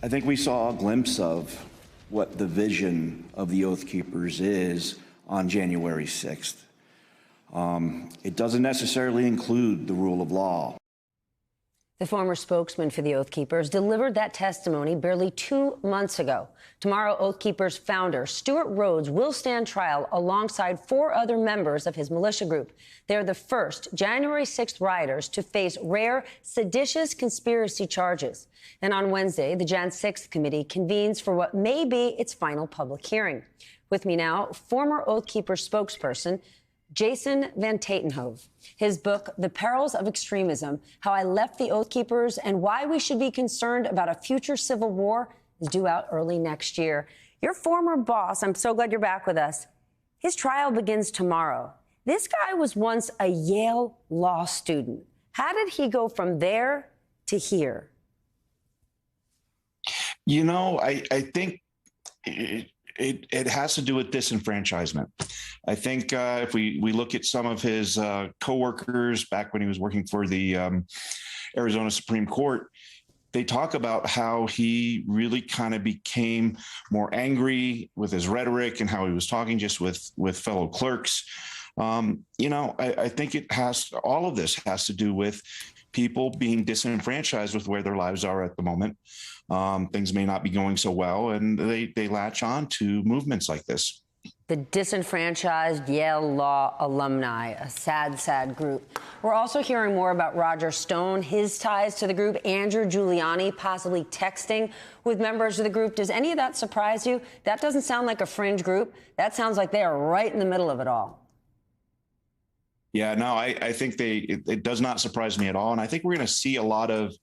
I think we saw a glimpse of what the vision of the Oath Keepers is on January 6th. It doesn't necessarily include the rule of law. The former spokesman for the Oath Keepers delivered that testimony barely 2 months ago. Tomorrow, Oath Keepers founder Stewart Rhodes will stand trial alongside 4 other members of his militia group. They're the first January 6th rioters to face rare seditious conspiracy charges. And on Wednesday, the Jan 6th committee convenes for what may be its final public hearing. With me now, former Oath Keepers spokesperson Jason Van Tatenhove. His book, The Perils of Extremism, How I Left the Oath Keepers and Why We Should Be Concerned About a Future Civil War, is due out early next year. Your former boss, I'm so glad you're back with us. His trial begins tomorrow. This guy was once a Yale law student. How did he go from there to here? You know, I think it has to do with disenfranchisement. I think if we look at some of his coworkers back when he was working for the Arizona Supreme Court, they talk about how he really kind of became more angry with his rhetoric and how he was talking just with fellow clerks. You know, I think all of this has to do with people being disenfranchised with where their lives are at the moment. Things may not be going so well, and they latch on to movements like this. The disenfranchised Yale Law alumni, a sad, sad group. We're also hearing more about Roger Stone, his ties to the group, Andrew Giuliani possibly texting with members of the group. Does any of that surprise you? That doesn't sound like a fringe group. That sounds like they are right in the middle of it all. Yeah, no, I think it does not surprise me at all. And I think we're going to see a lot of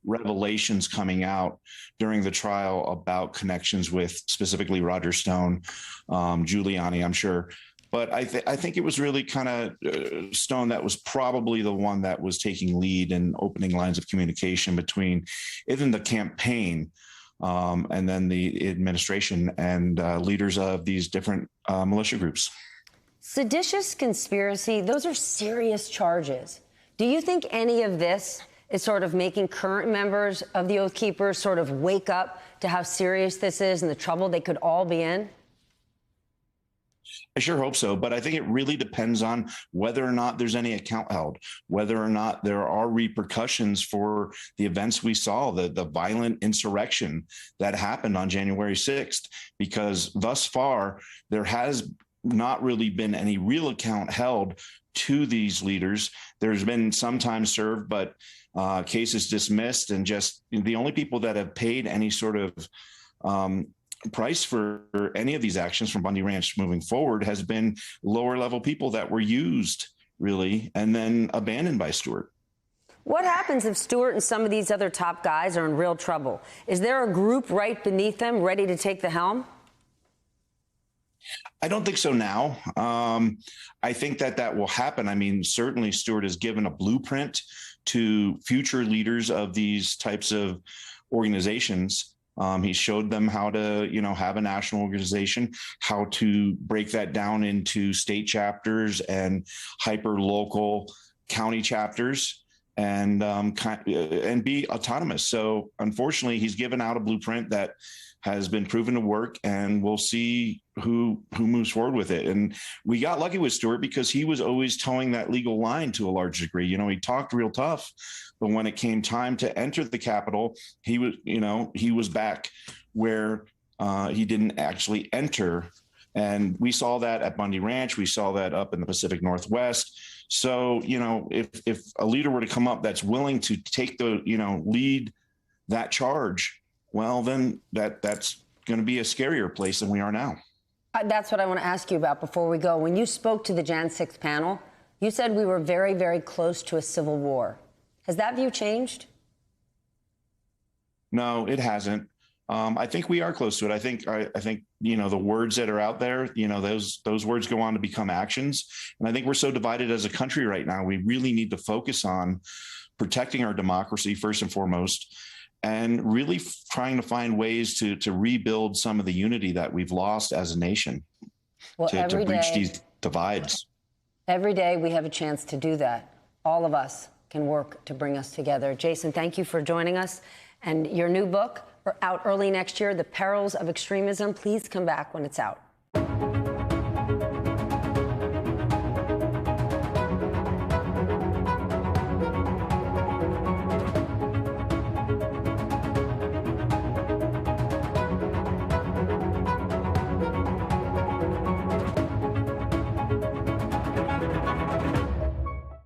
revelations coming out during the trial about connections with specifically Roger Stone, Giuliani, I'm sure. But I think it was really kind of Stone that was probably the one that was taking lead in opening lines of communication between even the campaign and then the administration and leaders of these different militia groups. Seditious conspiracy, those are serious charges. Do you think any of this is sort of making current members of the Oath Keepers sort of wake up to how serious this is and the trouble they could all be in? I sure hope so, but I think it really depends on whether or not there's any account held, whether or not there are repercussions for the events we saw, the violent insurrection that happened on January 6th, because thus far there has not really been any real account held to these leaders. There's been some time served, but cases dismissed, and just the only people that have paid any sort of price for any of these actions from Bundy Ranch moving forward has been lower level people that were used really and then abandoned by Stewart. What happens if Stewart and some of these other top guys are in real trouble? Is there a group right beneath them ready to take the helm? I don't think so now. I think that will happen. I mean, certainly Stewart has given a blueprint to future leaders of these types of organizations. He showed them how to, have a national organization, how to break that down into state chapters and hyper local county chapters and be autonomous. So unfortunately, he's given out a blueprint that has been proven to work, and we'll see who moves forward with it. And we got lucky with Stewart because he was always towing that legal line to a large degree. He talked real tough, but when it came time to enter the Capitol, he was back where he didn't actually enter. And we saw that at Bundy Ranch. We saw that up in the Pacific Northwest. So, if a leader were to come up that's willing to take the, lead that charge, well, then that's going to be a scarier place than we are now. That's what I want to ask you about before we go. When you spoke to the Jan 6 panel, you said we were very, very close to a civil war. Has that view changed? No, it hasn't. I think we are close to it. I think the words that are out there, those words go on to become actions. And I think we're so divided as a country right now. We really need to focus on protecting our democracy first and foremost, and really trying to find ways to rebuild some of the unity that we've lost as a nation, to breach these divides. Every day we have a chance to do that. All of us can work to bring us together. Jason, thank you for joining us. And your new book, out early next year, The Perils of Extremism. Please come back when it's out.